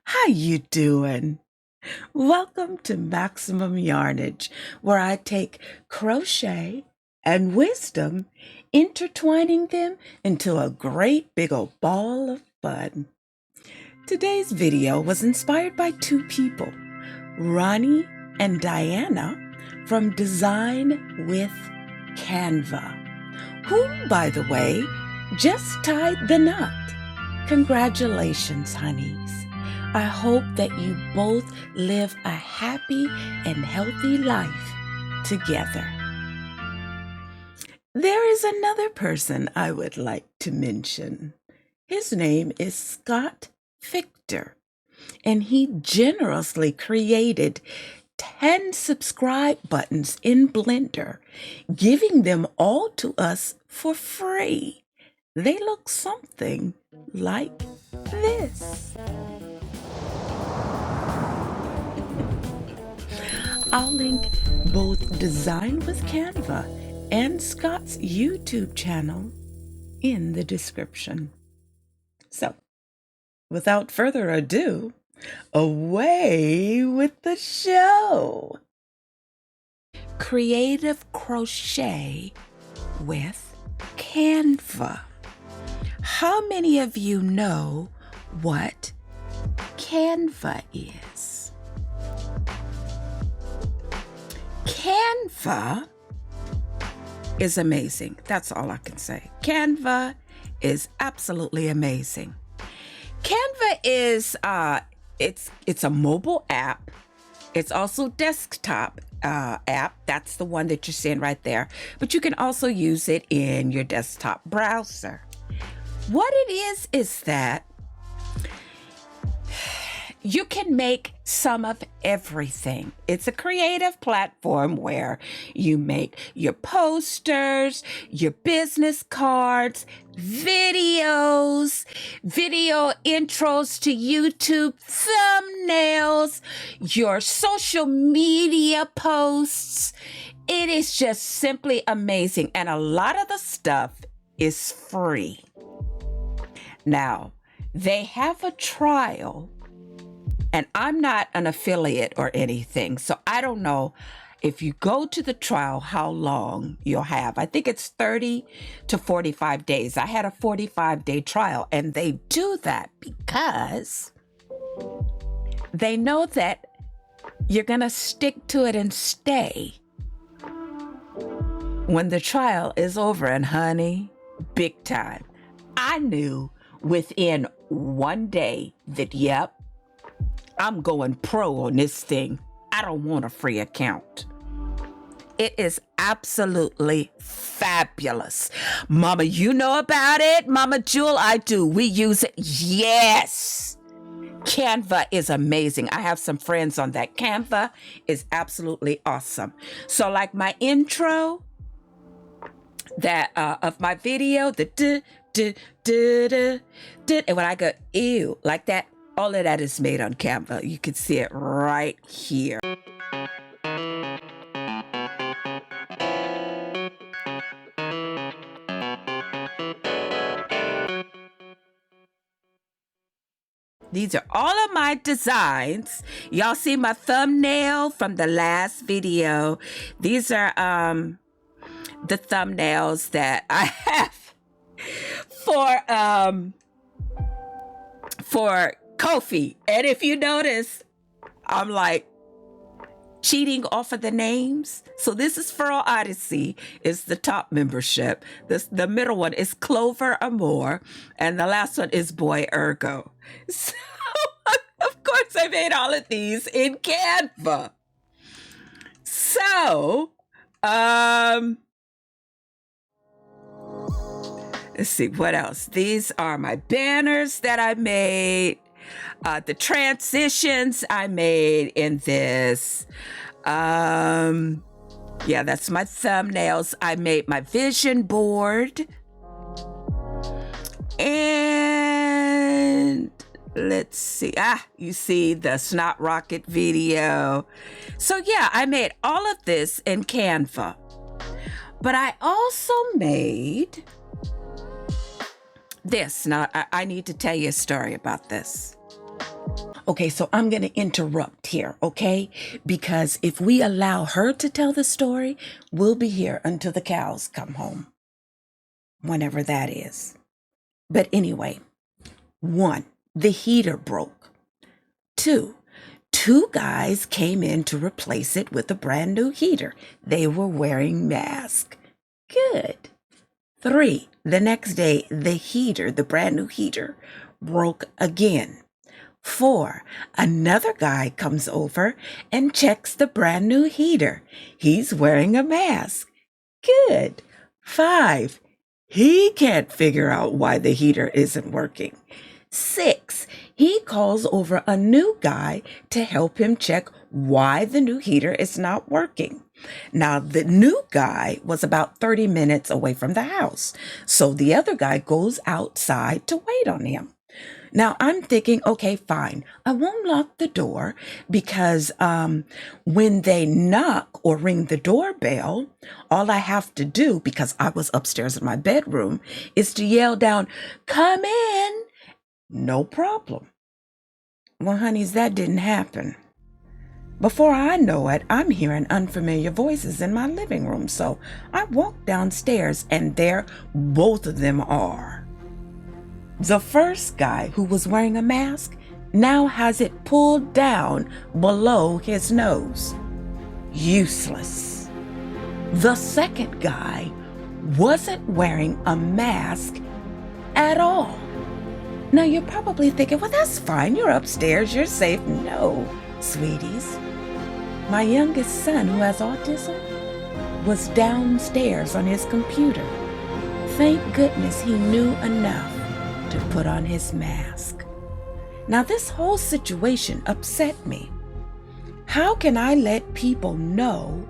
How you doing? Welcome to Maximum Yarnage, where I take crochet and wisdom, intertwining them into a great big old ball of fun. Today's video was inspired by two people, Ronnie and Diana from Design with Canva, who, by the way, just tied the knot. Congratulations, honeys. I hope that you both live a happy and healthy life together. There is another person I would like to mention. His name is Scott Fichter, and he generously created 10 subscribe buttons in Blender, giving them all to us for free. They look something like this. I'll link both Design with Canva and Scott's YouTube channel in the description. So, without further ado, away with the show. Creative crochet with Canva. How many of you know what Canva is? Canva is amazing. That's all I can say. Canva is absolutely amazing. Canva is it's a mobile app. It's also desktop app. That's the one that you're seeing right there. But you can also use it in your desktop browser. What it is that you can make some of everything. It's a creative platform where you make your posters, your business cards, videos, video intros to YouTube, thumbnails, your social media posts. It is just simply amazing. And a lot of the stuff is free. Now, they have a trial, and I'm not an affiliate or anything, so I don't know if you go to the trial how long you'll have. I think it's 30 to 45 days. I had a 45-day trial, and they do that because they know that you're going to stick to it and stay when the trial is over. And honey, big time. I knew within one day that, yep, I'm going pro on this thing. I don't want a free account. It is absolutely fabulous. Mama, you know about it? Mama Jewel, I do. We use it. Yes. Canva is amazing. I have some friends on that. Canva is absolutely awesome. So like my intro that of my video, the and when I go, ew, like that, all of that is made on Canva. You can see it right here. These are all of my designs. Y'all see my thumbnail from the last video. These are the thumbnails that I have for Ko-fi. And if you notice, I'm like cheating off of the names. So this is Furl Odyssey, is the top membership. The middle one is Clover Amore, and the last one is Boy Ergo. So of course I made all of these in Canva. So let's see, what else? These are my banners that I made. The transitions I made in this. Yeah, that's my thumbnails. I made my vision board. And let's see. You see the Snot Rocket video. So yeah, I made all of this in Canva. But I also made this. Now, I need to tell you a story about this. Okay, so I'm going to interrupt here, okay? Because if we allow her to tell the story, we'll be here until the cows come home, whenever that is. But anyway, 1, the heater broke. 2, 2 guys came in to replace it with a brand new heater. They were wearing masks. Good. 3, the next day, the brand new heater, broke again. 4, another guy comes over and checks the brand new heater. He's wearing a mask. Good. 5, he can't figure out why the heater isn't working. 6, he calls over a new guy to help him check why the new heater is not working. Now, the new guy was about 30 minutes away from the house, so the other guy goes outside to wait on him. Now, I'm thinking, okay, fine. I won't lock the door because when they knock or ring the doorbell, all I have to do, because I was upstairs in my bedroom, is to yell down, "Come in." No problem. Well, honeys, that didn't happen. Before I know it, I'm hearing unfamiliar voices in my living room. So I walk downstairs and there both of them are. The first guy, who was wearing a mask, now has it pulled down below his nose. Useless. The second guy wasn't wearing a mask at all. Now you're probably thinking, well, that's fine. You're upstairs. You're safe. No, sweeties. My youngest son, who has autism, was downstairs on his computer. Thank goodness he knew enough to put on his mask. Now, this whole situation upset me. How can I let people know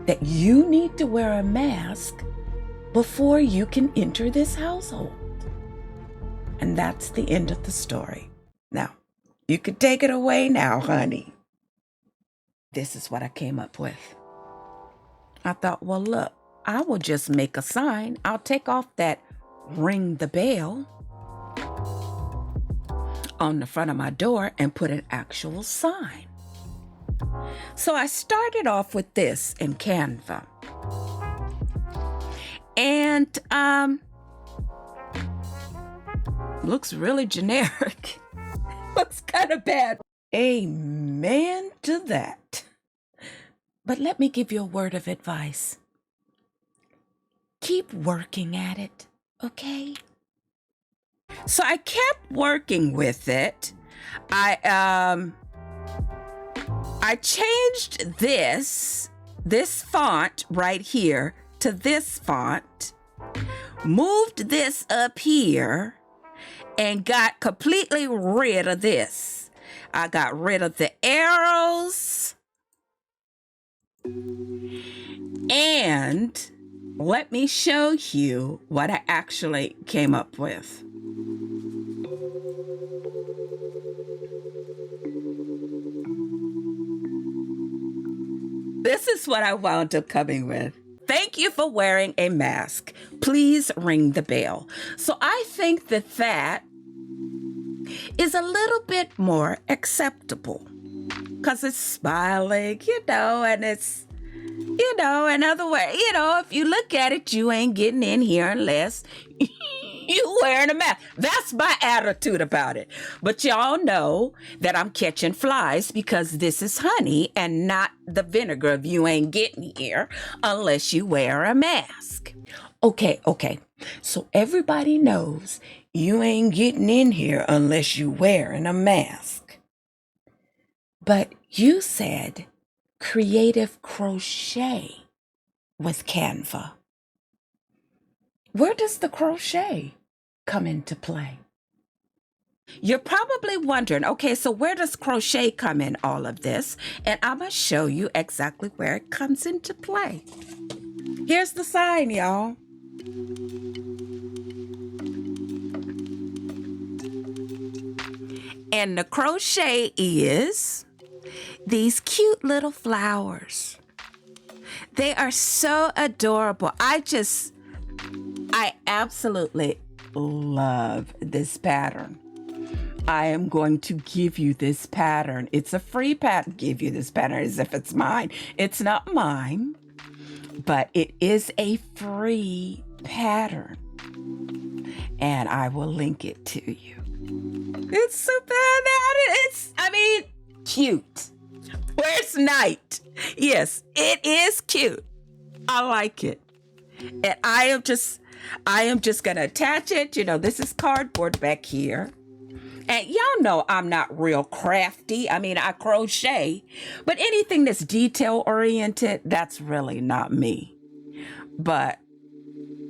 that you need to wear a mask before you can enter this household? And that's the end of the story. Now, you can take it away now, honey. This is what I came up with. I thought, well, look, I will just make a sign. I'll take off that ring the bell on the front of my door and put an actual sign. So I started off with this in Canva. And looks really generic. Looks kind of bad. Amen to that. But let me give you a word of advice. Keep working at it, okay? So I kept working with it. I changed this font right here to this font, moved this up here, and got completely rid of this. I got rid of the arrows. And let me show you what I actually came up with. This is what I wound up coming with. Thank you for wearing a mask. Please ring the bell. So I think that is a little bit more acceptable because it's smiling, and it's, in other words, if you look at it, you ain't getting in here unless you wearing a mask. That's my attitude about it. But y'all know that I'm catching flies because this is honey and not the vinegar of you ain't getting here unless you wear a mask. Okay. So everybody knows you ain't getting in here unless you wearing a mask. But you said creative crochet with Canva. Where does the crochet come into play? You're probably wondering, okay, so where does crochet come in all of this? And I'm going to show you exactly where it comes into play. Here's the sign, y'all. And the crochet is these cute little flowers. They are so adorable. I absolutely love this pattern. I am going to give you this pattern. It's a free pattern. Give you this pattern as if it's mine. It's not mine, but it is a free pattern. And I will link it to you. It's super, cute. Where's Night? Yes, it is cute. I like it. And I am just gonna attach it. This is cardboard back here. And y'all know I'm not real crafty. I crochet, but anything that's detail oriented, that's really not me. But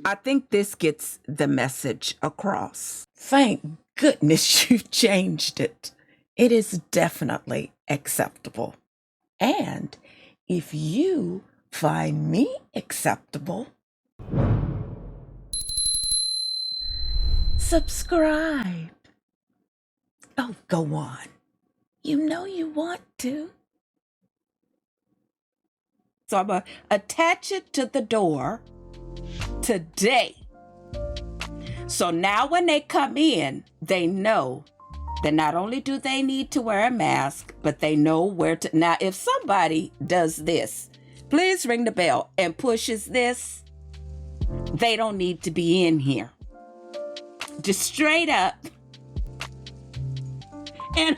I think this gets the message across. Thank goodness you changed it. It is definitely acceptable. And if you find me acceptable, subscribe. Oh, go on. You know you want to. So I'm going to attach it to the door today. So now when they come in, they know that not only do they need to wear a mask, but they know where to. Now, if somebody does this, please ring the bell and pushes this, they don't need to be in here. Just straight up. And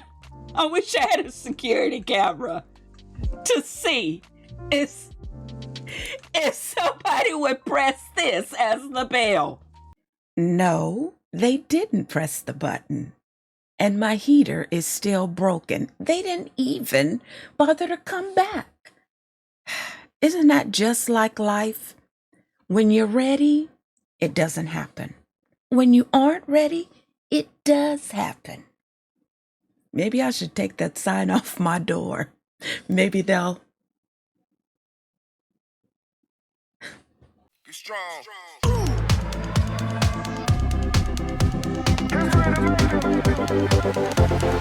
I wish I had a security camera to see if somebody would press this as the bell. No, they didn't press the button. And my heater is still broken. They didn't even bother to come back. Isn't that just like life? When you're ready, it doesn't happen. When you aren't ready, it does happen. Maybe I should take that sign off my door. Maybe they'll... Be strong. Be strong.